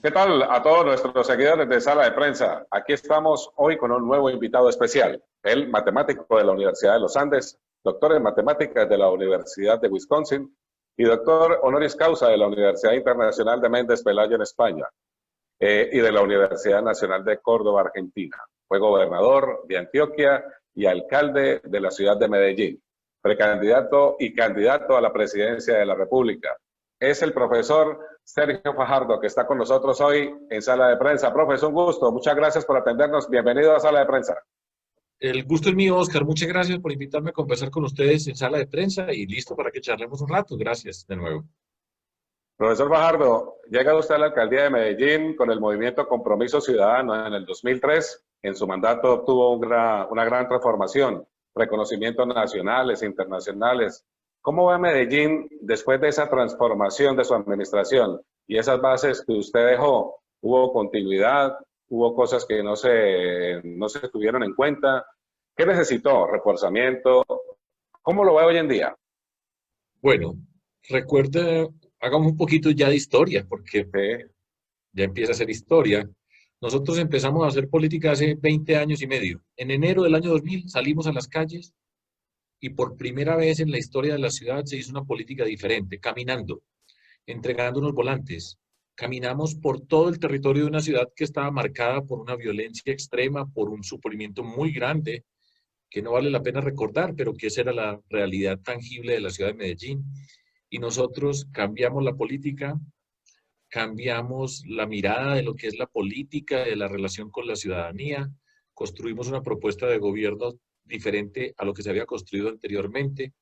¿Qué tal a todos nuestros seguidores de Sala de Prensa? Aquí estamos hoy con un nuevo invitado especial, el matemático de la Universidad de los Andes, doctor en matemáticas de la Universidad de Wisconsin y doctor honoris causa de la Universidad Internacional de Méndez Pelayo en España y de la Universidad Nacional de Córdoba, Argentina. Fue gobernador de Antioquia y alcalde de la ciudad de Medellín, precandidato y candidato a la presidencia de la República. Es el profesor Sergio Fajardo, que está con nosotros hoy en Sala de Prensa. Profesor, un gusto. Muchas gracias por atendernos. Bienvenido a Sala de Prensa. El gusto es mío, Oscar. Muchas gracias por invitarme a conversar con ustedes en sala de prensa y listo para que charlemos un rato. Gracias de nuevo. Profesor Fajardo, llega usted a la alcaldía de Medellín con el movimiento Compromiso Ciudadano en el 2003. En su mandato obtuvo una gran transformación, reconocimientos nacionales e internacionales. ¿Cómo va Medellín después de esa transformación de su administración y esas bases que usted dejó? ¿Hubo continuidad? ¿Hubo cosas que no se tuvieron en cuenta? ¿Qué necesitó? ¿Reforzamiento? ¿Cómo lo ve hoy en día? Bueno, recuerda, hagamos un poquito ya de historia, porque Sí, ya empieza a ser historia. Nosotros empezamos a hacer política hace 20 años y medio. En enero del año 2000 salimos a las calles y por primera vez en la historia de la ciudad se hizo una política diferente, caminando, entregando unos volantes. Caminamos por todo el territorio de una ciudad que estaba marcada por una violencia extrema, por un sufrimiento muy grande, que no vale la pena recordar, pero que esa era la realidad tangible de la ciudad de Medellín. Y nosotros cambiamos la política, cambiamos la mirada de lo que es la política, de la relación con la ciudadanía, construimos una propuesta de gobierno diferente a lo que se había construido anteriormente,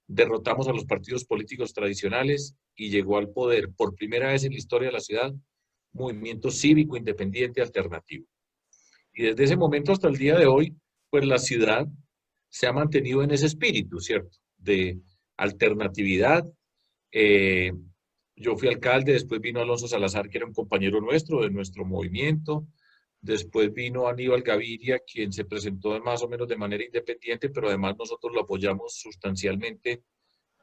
derrotamos a los partidos políticos tradicionales y llegó al poder por primera vez en la historia de la ciudad movimiento cívico independiente alternativo. Y desde ese momento hasta el día de hoy, pues la ciudad se ha mantenido en ese espíritu, ¿cierto? De alternatividad. Eh, yo fui alcalde, después vino Alonso Salazar, que era un compañero nuestro, de nuestro movimiento. Después vino Aníbal Gaviria, quien se presentó más o menos de manera independiente, pero además nosotros lo apoyamos sustancialmente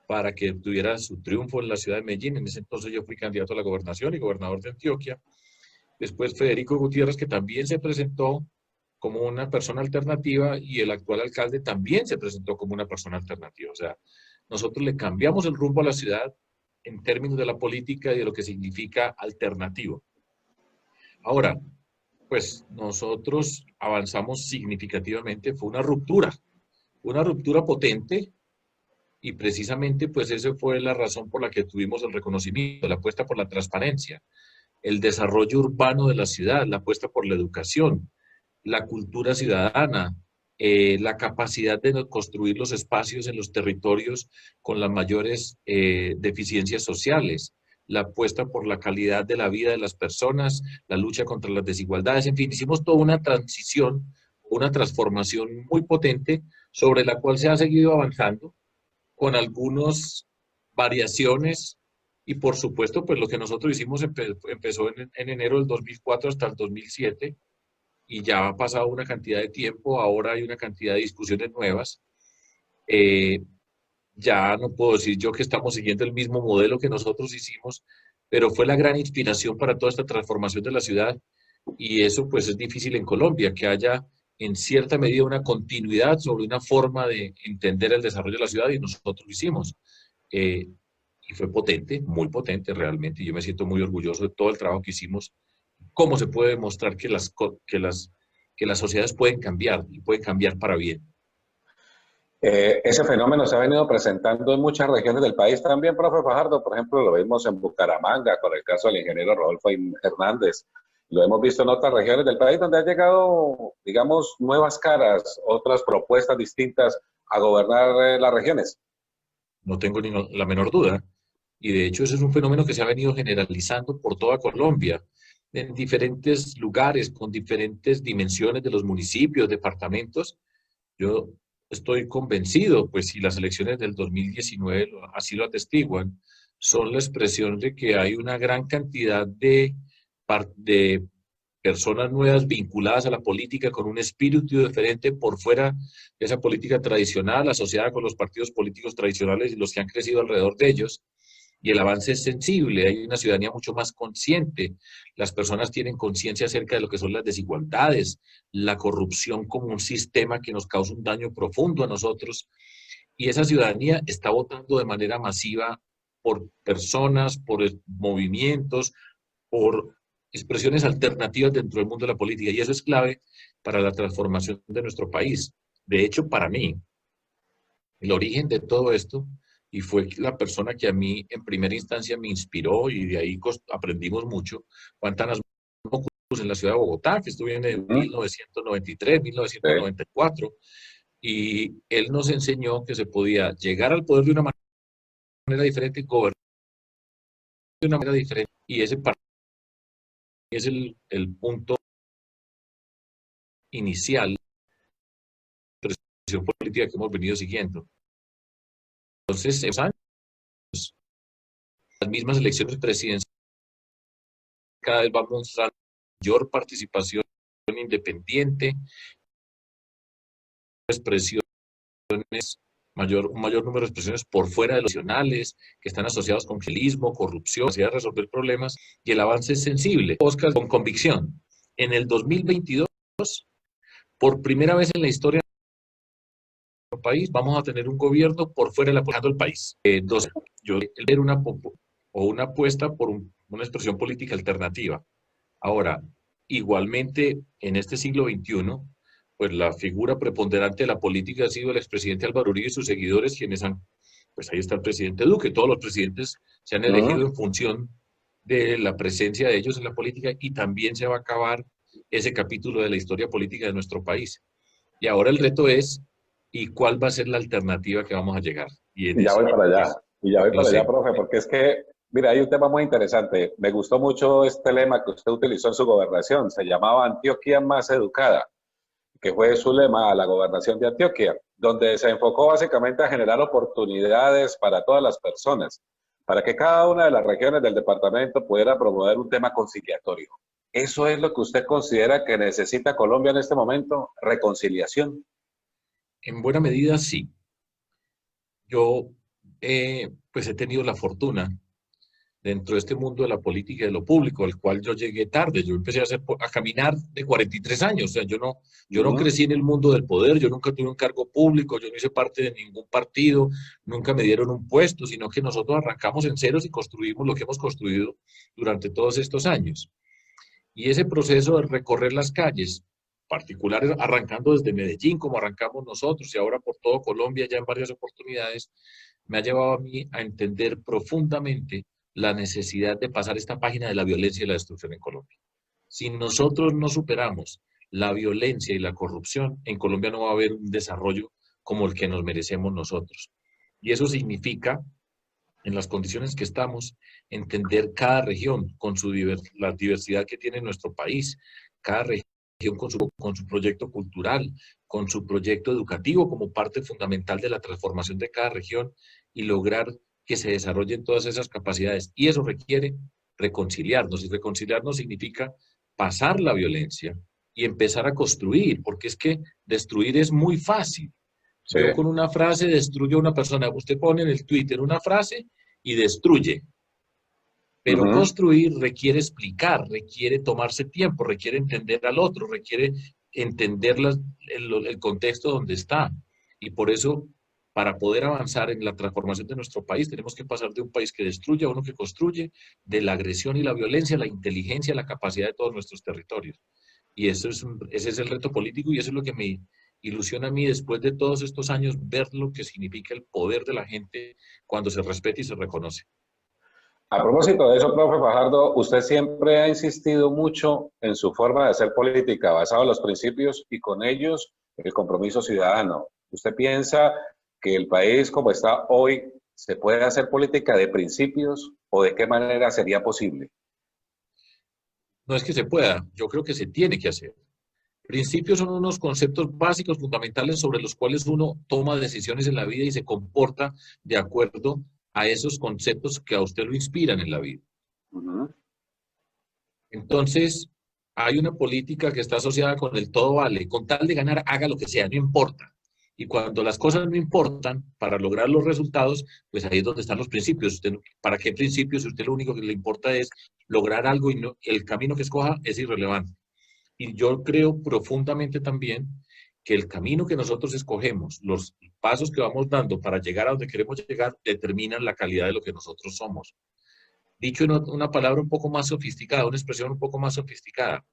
para que tuviera su triunfo en la ciudad de Medellín. En ese entonces yo fui candidato a la gobernación y gobernador de Antioquia. Después Federico Gutiérrez, que también se presentó como una persona alternativa, y el actual alcalde también se presentó como una persona alternativa. O sea, nosotros le cambiamos el rumbo a la ciudad en términos de la política y de lo que significa alternativo. Ahora, pues nosotros avanzamos significativamente, fue una ruptura potente, y precisamente pues esa fue la razón por la que tuvimos el reconocimiento, la apuesta por la transparencia, el desarrollo urbano de la ciudad, la apuesta por la educación, la cultura ciudadana, la capacidad de construir los espacios en los territorios con las mayores deficiencias sociales, la apuesta por la calidad de la vida de las personas, la lucha contra las desigualdades, en fin, hicimos toda una transición, una transformación muy potente sobre la cual se ha seguido avanzando con algunas variaciones. Y por supuesto, pues lo que nosotros hicimos empezó en enero del 2004 hasta el 2007, y ya ha pasado una cantidad de tiempo, ahora hay una cantidad de discusiones nuevas. Eh, ya no puedo decir yo que estamos siguiendo el mismo modelo que nosotros hicimos, pero fue la gran inspiración para toda esta transformación de la ciudad, y eso pues es difícil en Colombia, que haya en cierta medida una continuidad sobre una forma de entender el desarrollo de la ciudad, y nosotros lo hicimos. Eh, y fue potente, muy potente realmente, y yo me siento muy orgulloso de todo el trabajo que hicimos. ¿Cómo se puede demostrar que las sociedades pueden cambiar y pueden cambiar para bien? ese fenómeno se ha venido presentando en muchas regiones del país también, profe Fajardo. Por ejemplo, lo vimos en Bucaramanga con el caso del ingeniero Rodolfo Hernández. Lo hemos visto en otras regiones del país donde han llegado, digamos, nuevas caras, otras propuestas distintas a gobernar las regiones. No tengo ni la menor duda. Y de hecho ese es un fenómeno que se ha venido generalizando por toda Colombia, en diferentes lugares, con diferentes dimensiones de los municipios, departamentos. Yo estoy convencido, pues si las elecciones del 2019 así lo atestiguan, son la expresión de que hay una gran cantidad de personas nuevas vinculadas a la política con un espíritu diferente por fuera de esa política tradicional asociada con los partidos políticos tradicionales y los que han crecido alrededor de ellos. y el avance es sensible, hay una ciudadanía mucho más consciente, las personas tienen conciencia acerca de lo que son las desigualdades, la corrupción como un sistema que nos causa un daño profundo a nosotros, y esa ciudadanía está votando de manera masiva por personas, por movimientos, por expresiones alternativas dentro del mundo de la política, y eso es clave para la transformación de nuestro país. De hecho, para mí, el origen de todo esto, y fue la persona que a mí en primera instancia me inspiró, y de ahí aprendimos mucho, Juan Tanas Mocus en la ciudad de Bogotá, que estuvo en 1993, Sí. 1994, y él nos enseñó que se podía llegar al poder de una manera diferente, gobernar de una manera diferente, y ese para mí es el punto inicial de la presión política que hemos venido siguiendo. Entonces, esos años, las mismas elecciones presidenciales cada vez van mostrando mayor participación independiente, expresiones, un mayor número de expresiones por fuera de los nacionales, que están asociados con clientelismo, corrupción, capacidad de resolver problemas, y el avance es sensible. Oscar, con convicción, en el 2022, por primera vez en la historia de nuestro país, vamos a tener un gobierno por fuera de la política del país. Yo ver una apuesta por una expresión política alternativa. Ahora, igualmente, en este siglo XXI, pues la figura preponderante de la política ha sido el expresidente Álvaro Uribe y sus seguidores, quienes han, pues ahí está el presidente Duque, todos los presidentes se han elegido en función de la presencia de ellos en la política, y también se va a acabar ese capítulo de la historia política de nuestro país. Y ahora el reto es, ¿y cuál va a ser la alternativa que vamos a llegar? Y en Y ya eso, voy para allá, pues, y ya voy no para allá, sé. profe, porque es que, mira, hay un tema muy interesante. Me gustó mucho este lema que usted utilizó en su gobernación. Se llamaba Antioquia más educada, que fue su lema a la gobernación de Antioquia, donde se enfocó básicamente a generar oportunidades para todas las personas, para que cada una de las regiones del departamento pudiera promover un tema conciliatorio. ¿Eso es lo que usted considera que necesita Colombia en este momento? ¿Reconciliación? En buena medida, sí. Yo, pues he tenido la fortuna dentro de este mundo de la política y de lo público, al cual yo llegué tarde. Yo empecé a caminar de 43 años. O sea, yo no crecí en el mundo del poder, yo nunca tuve un cargo público, yo no hice parte de ningún partido, nunca me dieron un puesto, sino que nosotros arrancamos en ceros y construimos lo que hemos construido durante todos estos años. Y ese proceso de recorrer las calles, particulares, arrancando desde Medellín, como arrancamos nosotros, y ahora por todo Colombia ya en varias oportunidades, me ha llevado a mí a entender profundamente la necesidad de pasar esta página de la violencia y la destrucción en Colombia. Si nosotros no superamos la violencia y la corrupción, en Colombia no va a haber un desarrollo como el que nos merecemos nosotros. Y eso significa, en las condiciones que estamos, entender cada región con la diversidad que tiene nuestro país, cada región con su proyecto cultural, con su proyecto educativo como parte fundamental de la transformación de cada región, y lograr que se desarrollen todas esas capacidades. Y eso requiere reconciliarnos, y reconciliarnos significa pasar la violencia y empezar a construir, porque es que destruir es muy fácil. Sí. Yo con una frase destruyo a una persona. Usted pone en el Twitter una frase y destruye. Pero construir requiere explicar, requiere tomarse tiempo, requiere entender al otro, requiere entender el contexto donde está. Y por eso, para poder avanzar en la transformación de nuestro país, tenemos que pasar de un país que destruye a uno que construye, de la agresión y la violencia, la inteligencia, la capacidad de todos nuestros territorios. Y ese es el reto político, y eso es lo que me ilusiona a mí después de todos estos años, ver lo que significa el poder de la gente cuando se respeta y se reconoce. A propósito de eso, profe Fajardo, usted siempre ha insistido mucho en su forma de hacer política, basado en los principios y con ellos el compromiso ciudadano. ¿Usted piensa que el país como está hoy se puede hacer política de principios o de qué manera sería posible? No es que se pueda, yo creo que se tiene que hacer. Principios son unos conceptos básicos, fundamentales, sobre los cuales uno toma decisiones en la vida y se comporta de acuerdo a esos conceptos que a usted lo inspiran en la vida. Entonces, hay una política que está asociada con el todo vale, con tal de ganar, haga lo que sea, no importa. Y cuando las cosas no importan para lograr los resultados, pues ahí es donde están los principios. Usted, ¿para qué principios? Si usted lo único que le importa es lograr algo y no, el camino que escoja es irrelevante. Y yo creo profundamente también que el camino que nosotros escogemos, los pasos que vamos dando para llegar a donde queremos llegar, determinan la calidad de lo que nosotros somos. Dicho en una palabra un poco más sofisticada, una expresión un poco más sofisticada,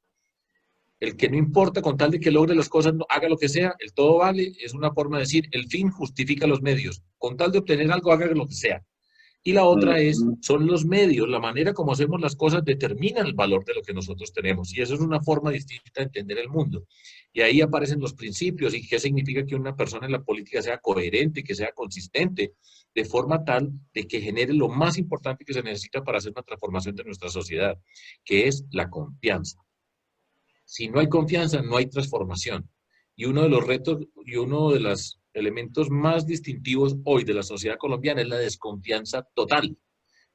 el que no importa con tal de que logre las cosas, haga lo que sea, el todo vale, es una forma de decir, el fin justifica los medios. Con tal de obtener algo, haga lo que sea. Y la otra es, son los medios, la manera como hacemos las cosas determina el valor de lo que nosotros tenemos. Y eso es una forma distinta de entender el mundo. Y ahí aparecen los principios y qué significa que una persona en la política sea coherente, que sea consistente, de forma tal de que genere lo más importante que se necesita para hacer una transformación de nuestra sociedad, que es la confianza. Si no hay confianza, no hay transformación. Y uno de los retos y uno de los elementos más distintivos hoy de la sociedad colombiana es la desconfianza total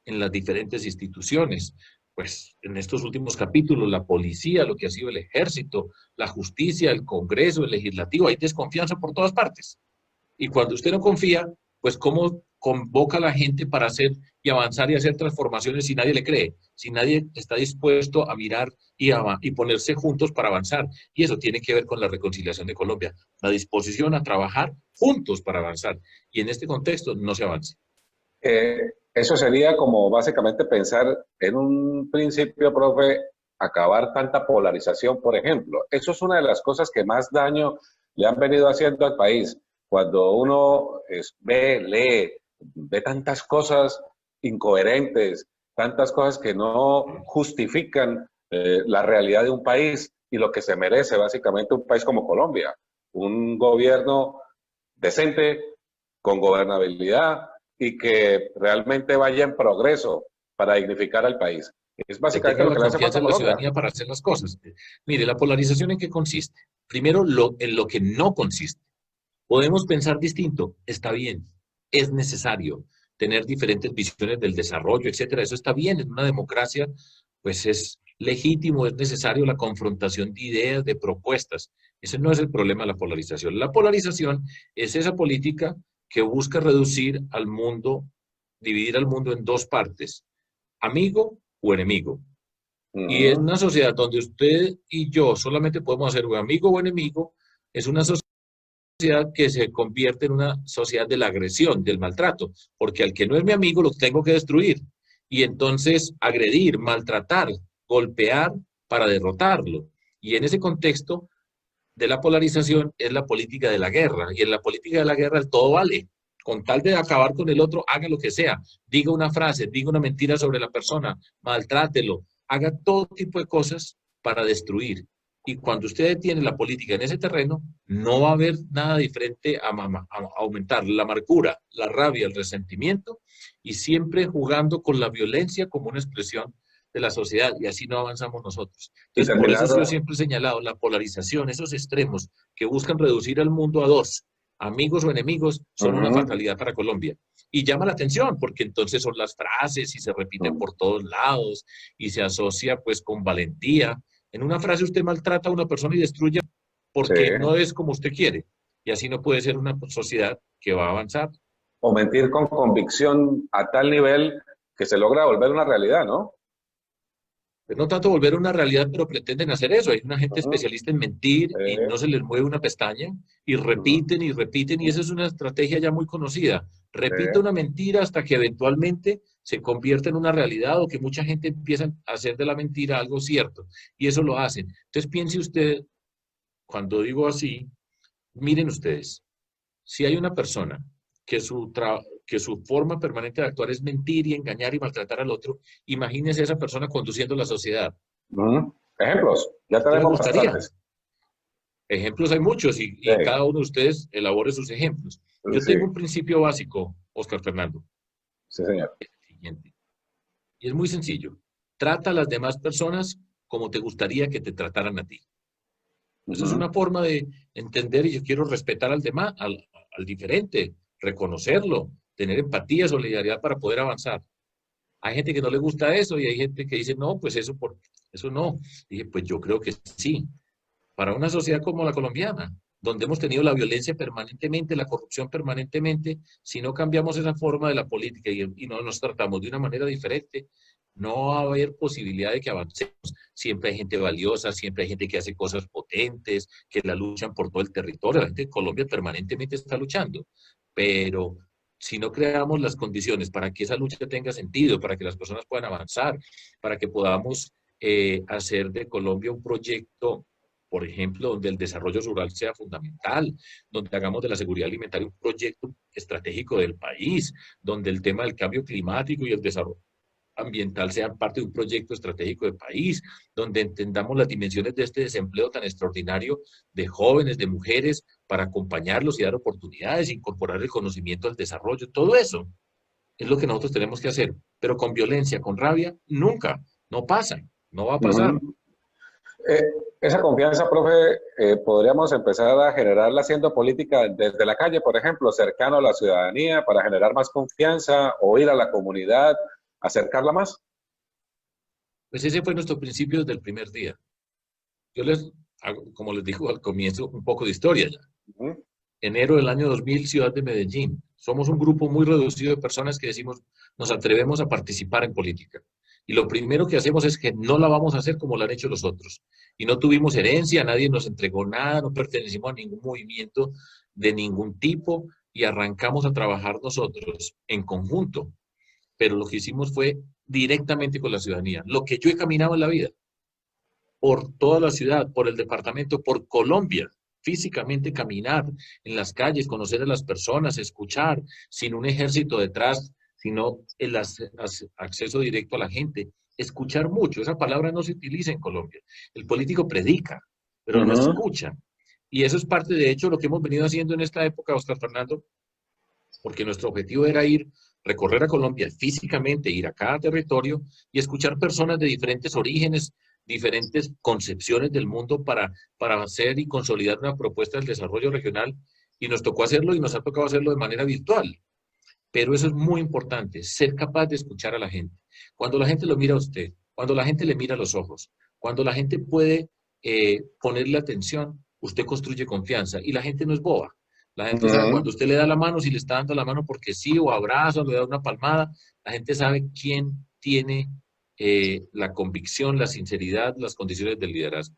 en las diferentes instituciones. Pues en estos últimos capítulos, la policía, lo que ha sido el ejército, la justicia, el Congreso, el legislativo, hay desconfianza por todas partes. Y cuando usted no confía, pues ¿cómo convoca a la gente para hacer y avanzar y hacer transformaciones si nadie le cree? Si nadie está dispuesto a mirar y ponerse juntos para avanzar. Y eso tiene que ver con la reconciliación de Colombia, la disposición a trabajar juntos para avanzar. Y en este contexto no se avanza. Eso sería como básicamente pensar en un principio, profe, acabar tanta polarización, por ejemplo. Eso es una de las cosas que más daño le han venido haciendo al país. Cuando uno ve, lee, ve tantas cosas incoherentes, tantas cosas que no justifican la realidad de un país y lo que se merece básicamente un país como Colombia. Un gobierno decente, con gobernabilidad y que realmente vaya en progreso para dignificar al país. Es básicamente lo que le hace falta a la ciudadanía para hacer las cosas. Mire, la polarización ¿en qué consiste? Primero, en lo que no consiste. Podemos pensar distinto, está bien, es necesario tener diferentes visiones del desarrollo, etcétera, eso está bien, en una democracia pues es legítimo, es necesario la confrontación de ideas, de propuestas. Ese no es el problema de la polarización. La polarización es esa política que busca reducir al mundo, dividir al mundo en dos partes, amigo o enemigo. Y en una sociedad donde usted y yo solamente podemos hacer un amigo o enemigo, es una sociedad que se convierte en una sociedad de la agresión, del maltrato, porque al que no es mi amigo lo tengo que destruir y entonces agredir, maltratar, golpear para derrotarlo. Y en ese contexto de la polarización es la política de la guerra, y en la política de la guerra el todo vale. Con tal de acabar con el otro, haga lo que sea, diga una frase, diga una mentira sobre la persona, maltrátelo, haga todo tipo de cosas para destruir. Y cuando usted tiene la política en ese terreno, no va a haber nada diferente a aumentar la amargura, la rabia, el resentimiento, y siempre jugando con la violencia como una expresión de la sociedad, y así no avanzamos nosotros. Entonces, por eso yo siempre he señalado la polarización, esos extremos que buscan reducir al mundo a dos, amigos o enemigos, son una fatalidad para Colombia. Y llama la atención, porque entonces son las frases y se repiten por todos lados, y se asocia pues con valentía. En una frase usted maltrata a una persona y destruye porque no es como usted quiere. Y así no puede ser una sociedad que va a avanzar. O mentir con convicción a tal nivel que se logra volver una realidad, ¿no? Pues no tanto volver una realidad, pero pretenden hacer eso. Hay una gente especialista en mentir y no se les mueve una pestaña y repiten y repiten y esa es una estrategia ya muy conocida. Repite una mentira hasta que eventualmente se convierte en una realidad o que mucha gente empieza a hacer de la mentira algo cierto y eso lo hacen. Entonces piense usted, cuando digo así, miren ustedes, si hay una persona que su forma permanente de actuar es mentir y engañar y maltratar al otro, imagínese esa persona conduciendo la sociedad. Ejemplos, ya tenemos bastantes. Ejemplos hay muchos y cada uno de ustedes elabore sus ejemplos. Yo tengo un principio básico, Oscar Fernando. Sí, señor. Es el siguiente. Y es muy sencillo. Trata a las demás personas como te gustaría que te trataran a ti. Eso es una forma de entender y yo quiero respetar al demás, al diferente, reconocerlo, tener empatía, solidaridad para poder avanzar. Hay gente que no le gusta eso y hay gente que dice, no, pues eso no. Y dije, pues yo creo que sí. Para una sociedad como la colombiana, donde hemos tenido la violencia permanentemente, la corrupción permanentemente, si no cambiamos esa forma de la política y no nos tratamos de una manera diferente, no va a haber posibilidad de que avancemos. Siempre hay gente valiosa, siempre hay gente que hace cosas potentes, que la luchan por todo el territorio. La gente de Colombia permanentemente está luchando, pero si no creamos las condiciones para que esa lucha tenga sentido, para que las personas puedan avanzar, para que podamos hacer de Colombia un proyecto, por ejemplo, donde el desarrollo rural sea fundamental, donde hagamos de la seguridad alimentaria un proyecto estratégico del país, donde el tema del cambio climático y el desarrollo ambiental sean parte de un proyecto estratégico del país, donde entendamos las dimensiones de este desempleo tan extraordinario de jóvenes, de mujeres, para acompañarlos y dar oportunidades, incorporar el conocimiento al desarrollo, todo eso es lo que nosotros tenemos que hacer, pero con violencia, con rabia, nunca, no pasa, no va a pasar. Eh, esa confianza, profe, podríamos empezar a generarla haciendo política desde la calle, por ejemplo, cercano a la ciudadanía, para generar más confianza, o ir a la comunidad, acercarla más. Pues ese fue nuestro principio desde el primer día. Yo les hago, como les digo al comienzo, un poco de historia ya. Enero del año 2000, ciudad de Medellín. Somos un grupo muy reducido de personas que decimos, nos atrevemos a participar en política. Y lo primero que hacemos es que no la vamos a hacer como la han hecho los otros. Y no tuvimos herencia, nadie nos entregó nada, no pertenecimos a ningún movimiento de ningún tipo y arrancamos a trabajar nosotros en conjunto. Pero lo que hicimos fue directamente con la ciudadanía. Lo que yo he caminado en la vida, por toda la ciudad, por el departamento, por Colombia, físicamente caminar en las calles, conocer a las personas, escuchar, sin un ejército detrás, sino el acceso directo a la gente. Escuchar mucho, esa palabra no se utiliza en Colombia. El político predica, pero no escucha. Y eso es parte, de hecho, de lo que hemos venido haciendo en esta época, Oscar Fernando, porque nuestro objetivo era recorrer a Colombia físicamente, ir a cada territorio y escuchar personas de diferentes orígenes, diferentes concepciones del mundo para hacer y consolidar una propuesta del desarrollo regional. Y nos tocó hacerlo y nos ha tocado hacerlo de manera virtual. Pero eso es muy importante, ser capaz de escuchar a la gente. Cuando la gente lo mira a usted, cuando la gente le mira a los ojos, cuando la gente puede ponerle atención, usted construye confianza y la gente no es boba. La gente sabe cuando usted le da la mano, si le está dando la mano porque sí, o abraza, o le da una palmada, la gente sabe quién tiene la convicción, la sinceridad, las condiciones del liderazgo.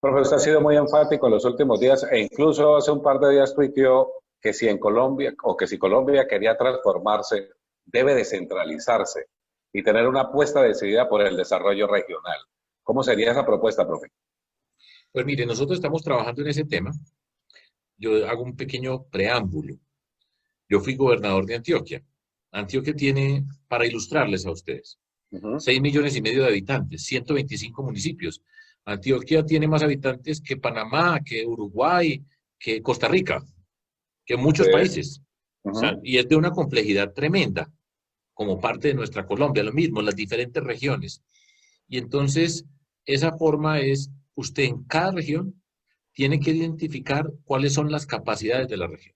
Profe, usted ha sido muy enfático en los últimos días e incluso hace un par de días tuiteó que si en Colombia, o que si Colombia quería transformarse, debe descentralizarse y tener una apuesta decidida por el desarrollo regional. ¿Cómo sería esa propuesta, profe? Pues mire, nosotros estamos trabajando en ese tema. Yo hago un pequeño preámbulo. Yo fui gobernador de Antioquia. Antioquia tiene, para ilustrarles a ustedes, 6,5 millones de habitantes, 125 municipios. Antioquia tiene más habitantes que Panamá, que Uruguay, que Costa Rica, que muchos países. O sea, y es de una complejidad tremenda, como parte de nuestra Colombia, lo mismo, las diferentes regiones. Y entonces, esa forma es, usted en cada región tiene que identificar cuáles son las capacidades de la región.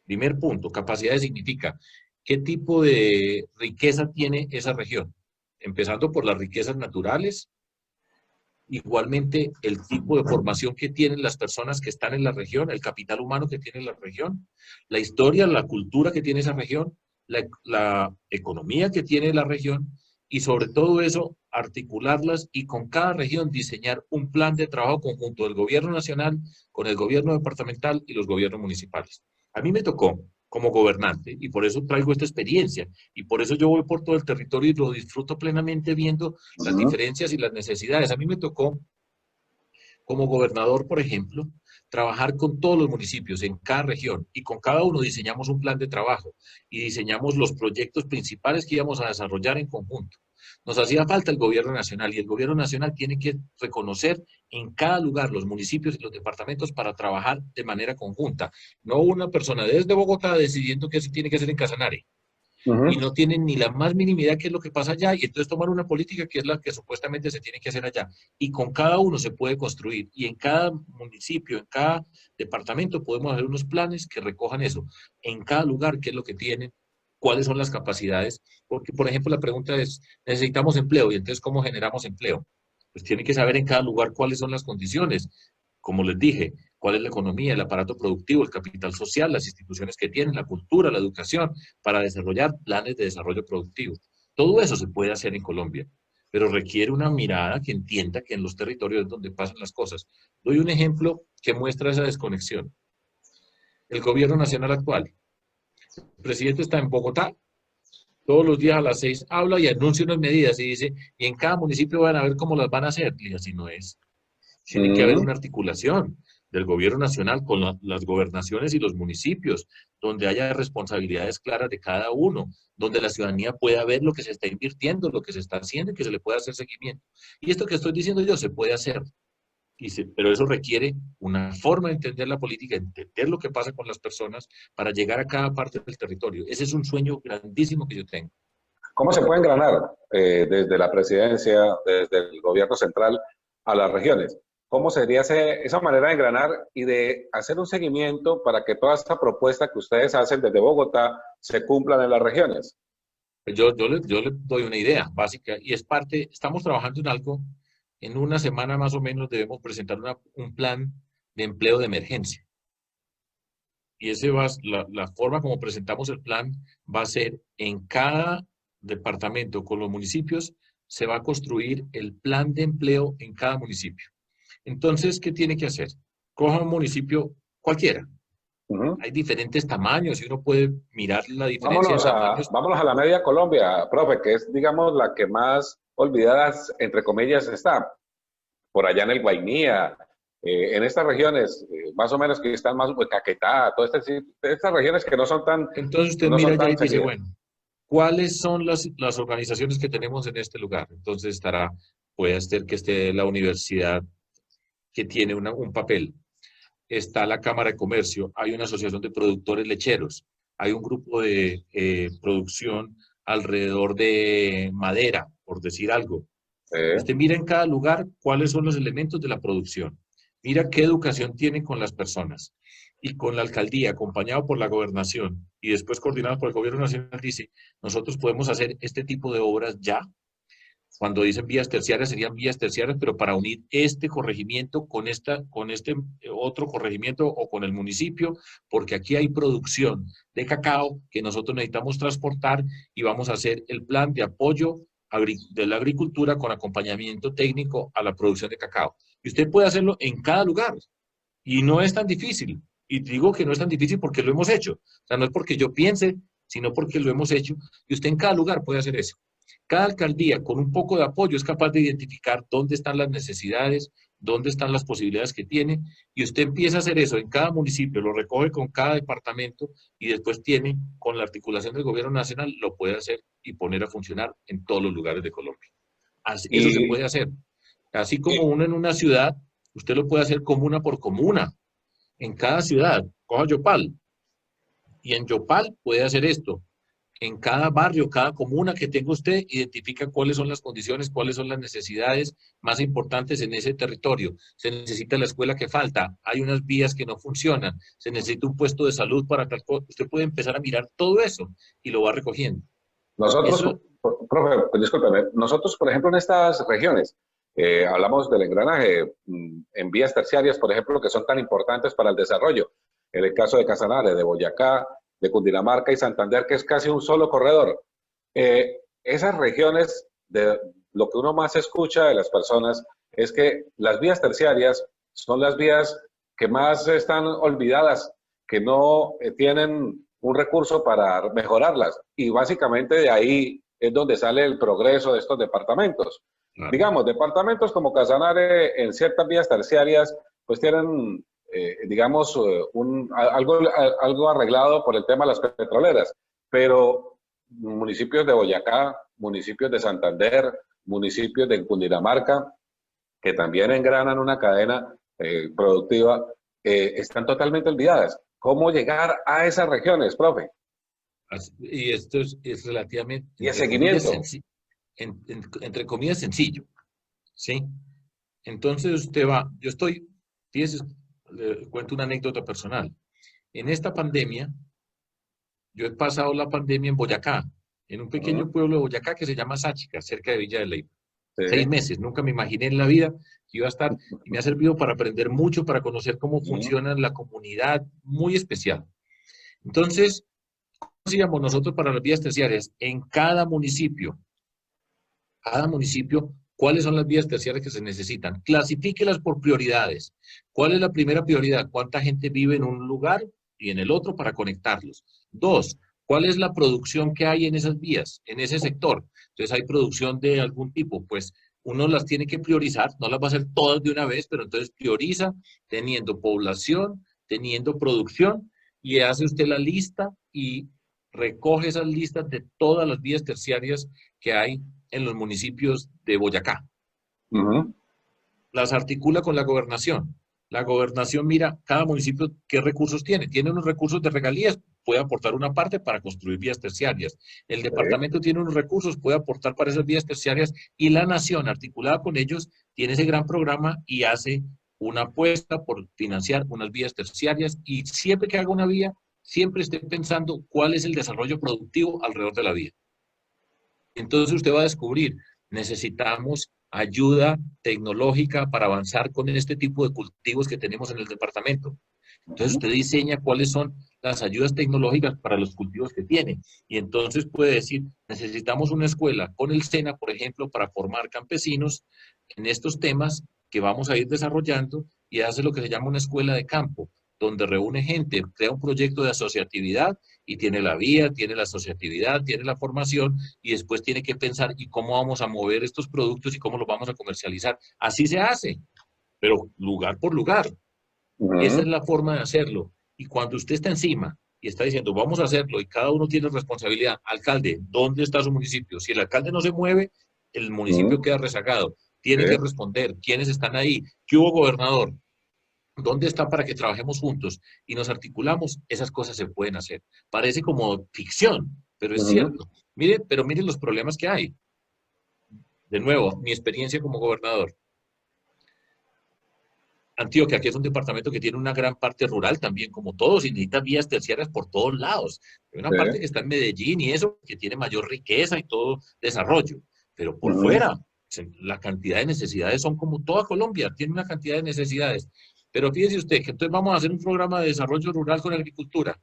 Primer punto, capacidades significa qué tipo de riqueza tiene esa región, empezando por las riquezas naturales, igualmente el tipo de formación que tienen las personas que están en la región, el capital humano que tiene la región, la historia, la cultura que tiene esa región, la economía que tiene la región, y sobre todo eso, articularlas y con cada región diseñar un plan de trabajo conjunto del gobierno nacional con el gobierno departamental y los gobiernos municipales. A mí me tocó como gobernante y por eso traigo esta experiencia y por eso yo voy por todo el territorio y lo disfruto plenamente viendo las diferencias y las necesidades. A mí me tocó como gobernador, por ejemplo, trabajar con todos los municipios en cada región y con cada uno diseñamos un plan de trabajo y diseñamos los proyectos principales que íbamos a desarrollar en conjunto. Nos hacía falta el gobierno nacional y el gobierno nacional tiene que reconocer en cada lugar los municipios y los departamentos para trabajar de manera conjunta. No una persona desde Bogotá decidiendo qué se tiene que hacer en Casanare. Y no tienen ni la más mínima idea qué es lo que pasa allá y entonces toman una política que es la que supuestamente se tiene que hacer allá y con cada uno se puede construir y en cada municipio, en cada departamento podemos hacer unos planes que recojan eso, en cada lugar qué es lo que tienen, cuáles son las capacidades, porque por ejemplo la pregunta es, necesitamos empleo y entonces ¿cómo generamos empleo? pues tiene que saber en cada lugar cuáles son las condiciones. Como les dije, cuál es la economía, el aparato productivo, el capital social, las instituciones que tienen, la cultura, la educación, para desarrollar planes de desarrollo productivo. Todo eso se puede hacer en Colombia, pero requiere una mirada que entienda que en los territorios es donde pasan las cosas. Doy un ejemplo que muestra esa desconexión. El gobierno nacional actual. El presidente está en Bogotá, todos los días a las 6 habla y anuncia unas medidas y dice, y en cada municipio van a ver cómo las van a hacer. Y así no es. Tiene que haber Mm. una articulación del gobierno nacional con las gobernaciones y los municipios, donde haya responsabilidades claras de cada uno, donde la ciudadanía pueda ver lo que se está invirtiendo, lo que se está haciendo y que se le pueda hacer seguimiento. Y esto que estoy diciendo yo se puede hacer, pero eso requiere una forma de entender la política, entender lo que pasa con las personas para llegar a cada parte del territorio. Ese es un sueño grandísimo que yo tengo. ¿Cómo se puede engranar desde la presidencia, desde el gobierno central a las regiones? ¿Cómo sería esa manera de engranar y de hacer un seguimiento para que toda esta propuesta que ustedes hacen desde Bogotá se cumplan en las regiones? Yo le doy una idea básica y es parte, estamos trabajando en algo, en una semana más o menos debemos presentar un plan de empleo de emergencia. Y la forma como presentamos el plan va a ser en cada departamento con los municipios, se va a construir el plan de empleo en cada municipio. Entonces, ¿qué tiene que hacer? Coja un municipio cualquiera. Ujú. Hay diferentes tamaños y uno puede mirar la diferencia de tamaños. Vámonos a la media Colombia, profe, que es, digamos, la que más olvidada, entre comillas, está. Por allá en el Guainía, en estas regiones, más o menos que están más, pues, Caquetá, todas estas regiones que no son tan, Entonces usted no son mira ya tan y dice, seguidas. bueno, ¿cuáles son las organizaciones que tenemos en este lugar? Entonces puede ser que esté la universidad que tiene un papel, está la Cámara de Comercio, hay una asociación de productores lecheros, hay un grupo de producción alrededor de madera, por decir algo. Y Eh, usted mira en cada lugar cuáles son los elementos de la producción. Mira qué educación tiene con las personas. Y con la alcaldía, acompañado por la gobernación y después coordinado por el gobierno nacional, dice, nosotros podemos hacer este tipo de obras ya. Cuando dicen vías terciarias, serían vías terciarias, pero para unir este corregimiento con este otro corregimiento o con el municipio, porque aquí hay producción de cacao que nosotros necesitamos transportar y vamos a hacer el plan de apoyo de la agricultura con acompañamiento técnico a la producción de cacao. Y usted puede hacerlo en cada lugar y no es tan difícil. Y digo que no es tan difícil porque lo hemos hecho. O sea, no es porque yo piense, sino porque lo hemos hecho. Y usted en cada lugar puede hacer eso. Cada alcaldía con un poco de apoyo es capaz de identificar dónde están las necesidades, dónde están las posibilidades que tiene, y usted empieza a hacer eso en cada municipio, lo recoge con cada departamento y después tiene, con la articulación del gobierno nacional, lo puede hacer y poner a funcionar en todos los lugares de Colombia. Eso se y, puede hacer. Así como y uno en una ciudad, usted lo puede hacer comuna por comuna. En cada ciudad, coja Yopal, y en Yopal puede hacer esto. En cada barrio, cada comuna que tenga usted, identifica cuáles son las condiciones, cuáles son las necesidades más importantes en ese territorio. Se necesita la escuela que falta, hay unas vías que no funcionan, se necesita un puesto de salud para tal cosa. Usted puede empezar a mirar todo eso y lo va recogiendo. nosotros, Eso, profe, pues, discúlpeme, nosotros, por ejemplo, en estas regiones, hablamos del engranaje en vías terciarias, por ejemplo, que son tan importantes para el desarrollo. En el caso de Casanare, de Boyacá, de Cundinamarca y Santander, que es casi un solo corredor. Esas regiones, de lo que uno más escucha de las personas es que las vías terciarias son las vías que más están olvidadas, que no tienen un recurso para mejorarlas. Y básicamente de ahí es donde sale el progreso de estos departamentos. claro. Digamos, departamentos como Casanare en ciertas vías terciarias, pues tienen, digamos, algo arreglado por el tema de las petroleras, pero municipios de Boyacá, municipios de Santander, municipios de Cundinamarca, que también engranan una cadena productiva, están totalmente olvidadas. ¿Cómo llegar a esas regiones, profe? Y esto es relativamente, Y el seguimiento. entre comillas, sencillo. ¿Sí? Entonces usted va, fíjese, le cuento una anécdota personal. En esta pandemia, yo he pasado la pandemia en Boyacá, en un pequeño Uh-huh. pueblo de Boyacá que se llama Sáchica, cerca de Villa de Leyva. 6 meses, nunca me imaginé en la vida que iba a estar, y me ha servido para aprender mucho, para conocer cómo funciona la comunidad, muy especial. Entonces, ¿cómo hacíamos nosotros para las vías terciarias? En cada municipio, ¿cuáles son las vías terciarias que se necesitan? Clasifíquelas por prioridades. ¿Cuál es la primera prioridad? ¿Cuánta gente vive en un lugar y en el otro para conectarlos? 2, ¿cuál es la producción que hay en esas vías, en ese sector? Entonces, ¿hay producción de algún tipo? Pues uno las tiene que priorizar, no las va a hacer todas de una vez, pero entonces prioriza teniendo población, teniendo producción, y hace usted la lista y recoge esas listas de todas las vías terciarias que hay en los municipios de Boyacá. Las articula con la gobernación. La gobernación mira cada municipio qué recursos tiene. Tiene unos recursos de regalías, puede aportar una parte para construir vías terciarias. El departamento tiene unos recursos, puede aportar para esas vías terciarias, y la nación, articulada con ellos, tiene ese gran programa y hace una apuesta por financiar unas vías terciarias, y siempre que haga una vía, siempre esté pensando cuál es el desarrollo productivo alrededor de la vía. Entonces usted va a descubrir, necesitamos ayuda tecnológica para avanzar con este tipo de cultivos que tenemos en el departamento. Entonces usted diseña cuáles son las ayudas tecnológicas para los cultivos que tiene. Y entonces puede decir, necesitamos una escuela con el SENA, por ejemplo, para formar campesinos en estos temas que vamos a ir desarrollando, y hace lo que se llama una escuela de campo, donde reúne gente, crea un proyecto de asociatividad y tiene la vía, tiene la asociatividad, tiene la formación, y después tiene que pensar y cómo vamos a mover estos productos y cómo los vamos a comercializar. Así se hace, pero lugar por lugar. Esa es la forma de hacerlo. Y cuando usted está encima y está diciendo, vamos a hacerlo, y cada uno tiene responsabilidad, alcalde, ¿dónde está su municipio? Si el alcalde no se mueve, el municipio queda rezagado. Tiene que responder, ¿quiénes están ahí? ¿Qué hubo, gobernador? ¿Dónde está para que trabajemos juntos y nos articulamos? Esas cosas se pueden hacer. Parece como ficción, pero es cierto. Pero mire los problemas que hay. De nuevo, mi experiencia como gobernador. Antioquia, que es un departamento que tiene una gran parte rural también, como todos, y necesita vías terciarias por todos lados. Hay una parte que está en Medellín y eso, que tiene mayor riqueza y todo desarrollo. Pero por fuera, la cantidad de necesidades son como toda Colombia, tiene una cantidad de necesidades. Pero fíjese usted que entonces vamos a hacer un programa de desarrollo rural con agricultura.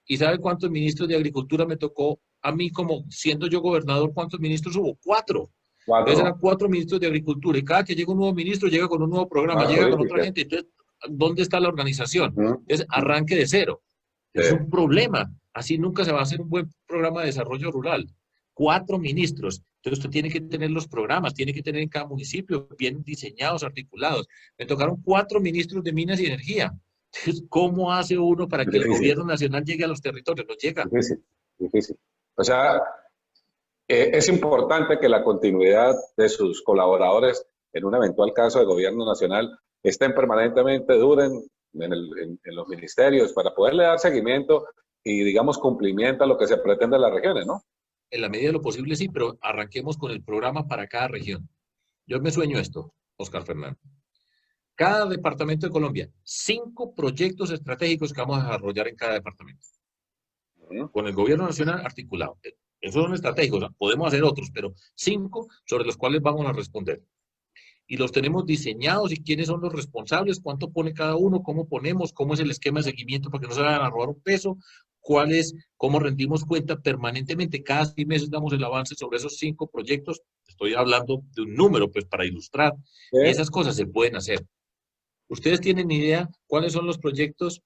¿Y sabe cuántos ministros de agricultura me tocó a mí, como siendo yo gobernador? ¿Cuántos ministros hubo? 4. Entonces eran 4 ministros de agricultura, y cada que llega un nuevo ministro llega con un nuevo programa, llega con otra gente. Entonces, ¿dónde está la organización? Entonces, arranque de cero. Es un problema. Así nunca se va a hacer un buen programa de desarrollo rural. 4 ministros. Entonces usted tiene que tener los programas, tiene que tener en cada municipio bien diseñados, articulados. Me tocaron 4 ministros de Minas y Energía. Entonces, ¿cómo hace uno para que el gobierno nacional llegue a los territorios? No llega. Difícil. O sea, es importante que la continuidad de sus colaboradores en un eventual caso de gobierno nacional estén permanentemente, duren en los ministerios, para poderle dar seguimiento y, digamos, cumplimiento a lo que se pretende en las regiones, ¿no? En la medida de lo posible, sí, pero arranquemos con el programa para cada región. Yo me sueño esto, Oscar Fernando. Cada departamento de Colombia, 5 proyectos estratégicos que vamos a desarrollar en cada departamento. Con el gobierno nacional articulado. Esos son estratégicos, podemos hacer otros, pero 5 sobre los cuales vamos a responder. Y los tenemos diseñados, y quiénes son los responsables, cuánto pone cada uno, cómo ponemos, cómo es el esquema de seguimiento para que no se vayan a robar un peso, cómo rendimos cuenta permanentemente. Cada 6 meses damos el avance sobre esos 5 proyectos. Estoy hablando de un número, pues, para ilustrar. Y esas cosas se pueden hacer. ¿Ustedes tienen idea cuáles son los proyectos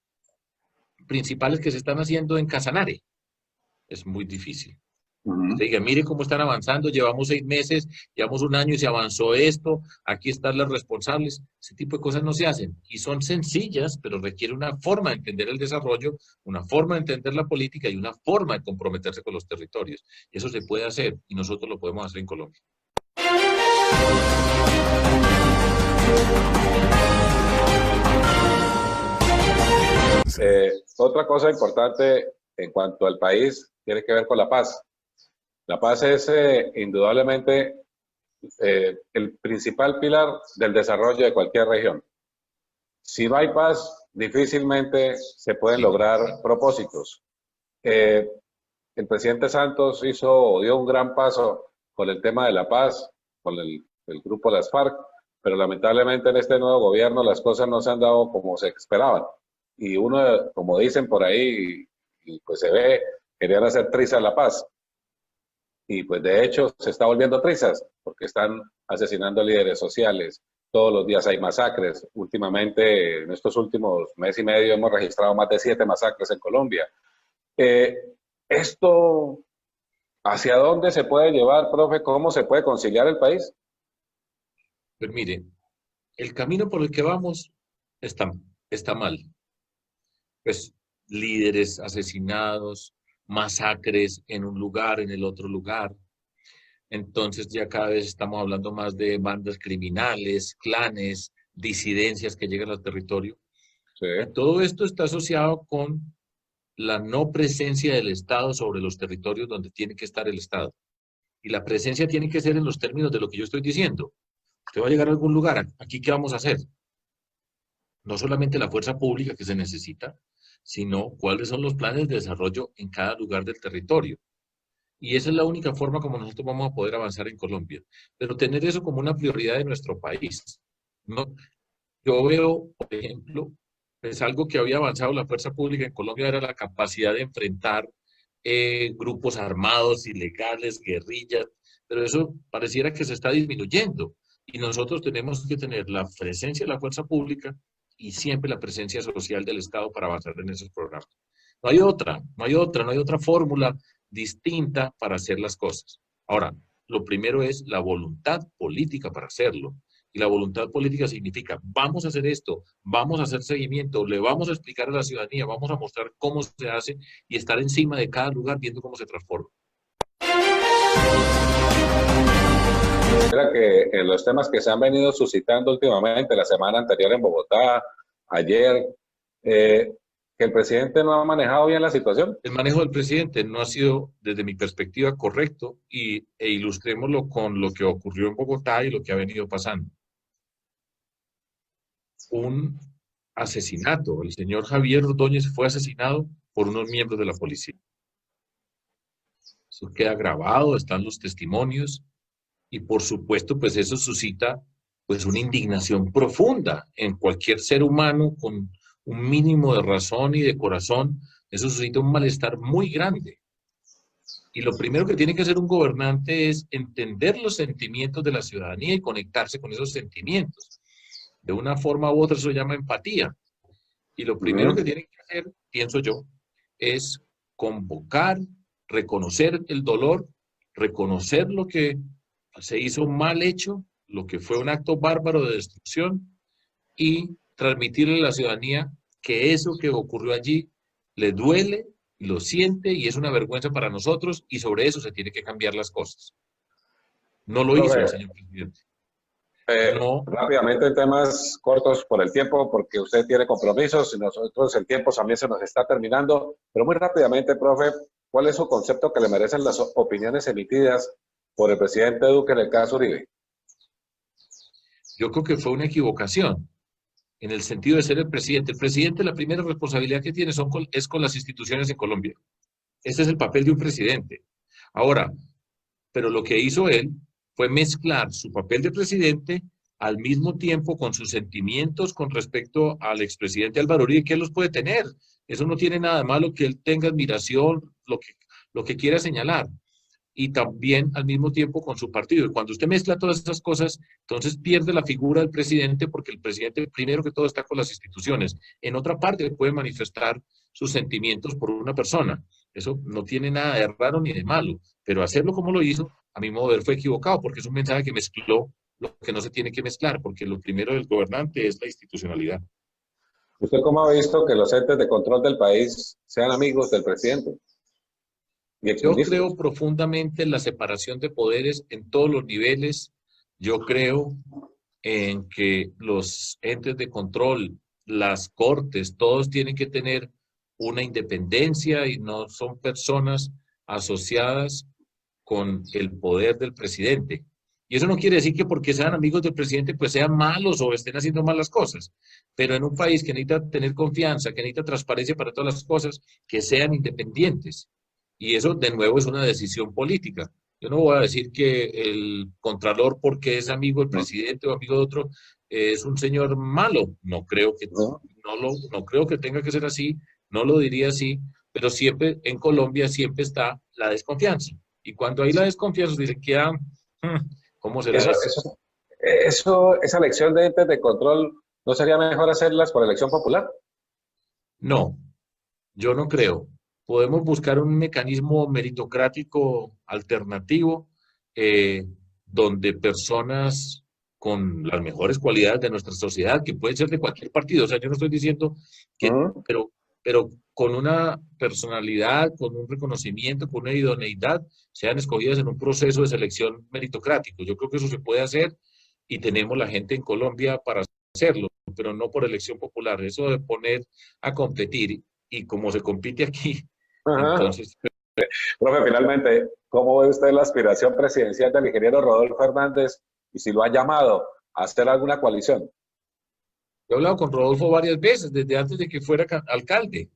principales que se están haciendo en Casanare? Es muy difícil. Usted diga, mire cómo están avanzando, llevamos 6 meses, llevamos 1 año y se avanzó esto, aquí están los responsables. Ese tipo de cosas no se hacen, y son sencillas, pero requiere una forma de entender el desarrollo, una forma de entender la política y una forma de comprometerse con los territorios. Y eso se puede hacer, y nosotros lo podemos hacer en Colombia. Otra cosa importante en cuanto al país tiene que ver con la paz. La paz es indudablemente el principal pilar del desarrollo de cualquier región. Si no hay paz, difícilmente se pueden lograr propósitos. El presidente Santos dio un gran paso con el tema de la paz, con el el grupo Las FARC, pero lamentablemente en este nuevo gobierno las cosas no se han dado como se esperaban. Y uno, como dicen por ahí, y pues se ve, querían hacer trizas la paz. Y pues de hecho se está volviendo trizas, porque están asesinando líderes sociales. Todos los días hay masacres. Últimamente, en estos últimos mes y medio, hemos registrado más de 7 masacres en Colombia. ¿Esto hacia dónde se puede llevar, profe? ¿Cómo se puede conciliar el país? Pues mire, el camino por el que vamos está mal. Pues líderes asesinados, masacres en un lugar, en el otro lugar. Entonces ya cada vez estamos hablando más de bandas criminales, clanes, disidencias que llegan al territorio. Sí. Y todo esto está asociado con la no presencia del Estado sobre los territorios donde tiene que estar el Estado. Y la presencia tiene que ser en los términos de lo que yo estoy diciendo. Usted va a llegar a algún lugar, ¿aquí qué vamos a hacer? No solamente la fuerza pública que se necesita, sino cuáles son los planes de desarrollo en cada lugar del territorio. Y esa es la única forma como nosotros vamos a poder avanzar en Colombia. Pero tener eso como una prioridad de nuestro país. ¿No? Yo veo, por ejemplo, es algo que había avanzado la fuerza pública en Colombia, era la capacidad de enfrentar grupos armados, ilegales, guerrillas, pero eso pareciera que se está disminuyendo. Y nosotros tenemos que tener la presencia de la fuerza pública y siempre la presencia social del Estado para avanzar en esos programas. No hay otra fórmula distinta para hacer las cosas. Ahora, lo primero es la voluntad política para hacerlo. Y la voluntad política significa, vamos a hacer esto, vamos a hacer seguimiento, le vamos a explicar a la ciudadanía, vamos a mostrar cómo se hace y estar encima de cada lugar viendo cómo se transforma. Era que en los temas que se han venido suscitando últimamente, la semana anterior en Bogotá, ayer, que el presidente no ha manejado bien la situación. El manejo del presidente no ha sido, desde mi perspectiva, correcto e ilustrémoslo con lo que ocurrió en Bogotá y lo que ha venido pasando. Un asesinato. El señor Javier Ordóñez fue asesinado por unos miembros de la policía. Eso queda grabado, están los testimonios y por supuesto pues eso suscita pues una indignación profunda en cualquier ser humano con un mínimo de razón y de corazón. Eso suscita un malestar muy grande. Y lo primero que tiene que hacer un gobernante es entender los sentimientos de la ciudadanía y conectarse con esos sentimientos. De una forma u otra eso se llama empatía. Y lo primero que tienen que hacer, pienso yo, es convocar, reconocer el dolor, reconocer lo que se hizo mal hecho, lo que fue un acto bárbaro de destrucción y transmitirle a la ciudadanía que eso que ocurrió allí le duele, lo siente y es una vergüenza para nosotros y sobre eso se tiene que cambiar las cosas. No lo hizo el señor presidente. No. Rápidamente en temas cortos por el tiempo, porque usted tiene compromisos y nosotros el tiempo también se nos está terminando, pero muy rápidamente, profe, ¿cuál es su concepto que le merecen las opiniones emitidas por el presidente Duque en el caso Uribe? Yo creo que fue una equivocación en el sentido de ser el presidente. El presidente, la primera responsabilidad que tiene es con las instituciones en Colombia. Ese es el papel de un presidente. Ahora, pero lo que hizo él fue mezclar su papel de presidente al mismo tiempo con sus sentimientos con respecto al expresidente Álvaro Uribe, que él los puede tener. Eso no tiene nada de malo que él tenga admiración, lo que quiera señalar. Y también al mismo tiempo con su partido. Y cuando usted mezcla todas esas cosas, entonces pierde la figura del presidente porque el presidente primero que todo está con las instituciones. En otra parte puede manifestar sus sentimientos por una persona. Eso no tiene nada de raro ni de malo, pero hacerlo como lo hizo, a mi modo de ver, fue equivocado porque es un mensaje que mezcló lo que no se tiene que mezclar, porque lo primero del gobernante es la institucionalidad. ¿Usted cómo ha visto que los entes de control del país sean amigos del presidente? Yo creo profundamente en la separación de poderes en todos los niveles. Yo creo en que los entes de control, las cortes, todos tienen que tener una independencia y no son personas asociadas con el poder del presidente. Y eso no quiere decir que porque sean amigos del presidente pues sean malos o estén haciendo malas cosas. Pero en un país que necesita tener confianza, que necesita transparencia para todas las cosas, que sean independientes. Y eso, de nuevo, es una decisión política. Yo no voy a decir que el contralor, porque es amigo del No, presidente o amigo de otro, es un señor malo. no. No creo que tenga que ser así, no lo diría así, pero siempre en Colombia siempre está la desconfianza. Y cuando hay la desconfianza, se queda, ¿cómo será Eso, esto? eso, esa elección de entes de control, ¿no sería mejor hacerlas por elección popular? No, yo no creo. Podemos buscar un mecanismo meritocrático alternativo eh, donde personas con las mejores cualidades de nuestra sociedad, que pueden ser de cualquier partido, o sea, yo no estoy diciendo que, Mm. pero con una personalidad, con un reconocimiento, con una idoneidad, sean escogidas en un proceso de selección meritocrático. Yo creo que eso se puede hacer y tenemos la gente en Colombia para hacerlo, pero no por elección popular. Eso de poner a competir y como se compite aquí, Ajá. entonces Profe, finalmente, ¿cómo ve usted la aspiración presidencial del ingeniero Rodolfo Hernández y si lo ha llamado a hacer alguna coalición? yo he hablado con Rodolfo varias veces, desde antes de que fuera alcalde.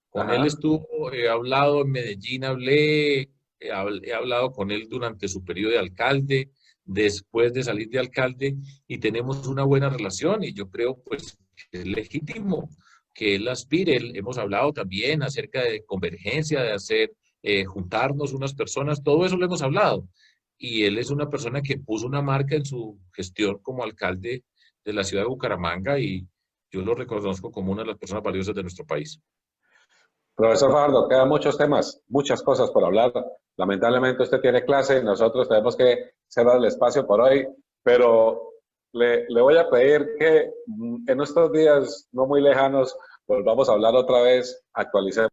Con él Ajá. estuvo, he hablado en Medellín, he hablado con él durante su periodo de alcalde, después de salir de alcalde, y tenemos una buena relación, y yo creo pues que es legítimo que él aspire. Hemos hablado también acerca de convergencia, de hacer, juntarnos unas personas, todo eso lo hemos hablado. Y él es una persona que puso una marca en su gestión como alcalde de la ciudad de Bucaramanga, y yo lo reconozco como una de las personas valiosas de nuestro país. Profesor Fajardo, quedan muchos temas, muchas cosas por hablar. Lamentablemente usted tiene clase y nosotros tenemos que cerrar el espacio por hoy, pero le voy a pedir que en estos días no muy lejanos volvamos a hablar otra vez, actualicemos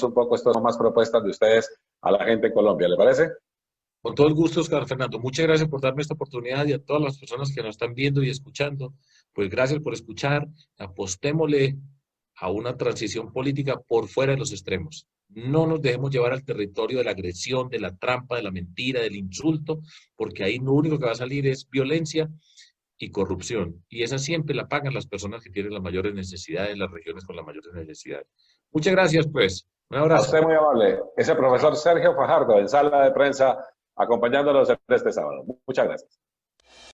un poco estas más propuestas de ustedes a la gente en Colombia, ¿le parece? Con todo el gusto, Oscar Fernando. Muchas gracias por darme esta oportunidad y a todas las personas que nos están viendo y escuchando. Pues gracias por escuchar. Apostémosle a una transición política por fuera de los extremos. No nos dejemos llevar al territorio de la agresión, de la trampa, de la mentira, del insulto, porque ahí lo único que va a salir es violencia y corrupción. Y esa siempre la pagan las personas que tienen las mayores necesidades, las regiones con las mayores necesidades. Muchas gracias, pues. Un A abrazo. usted muy amable. Es el profesor Sergio Fajardo en sala de prensa acompañándonos en este sábado. Muchas gracias.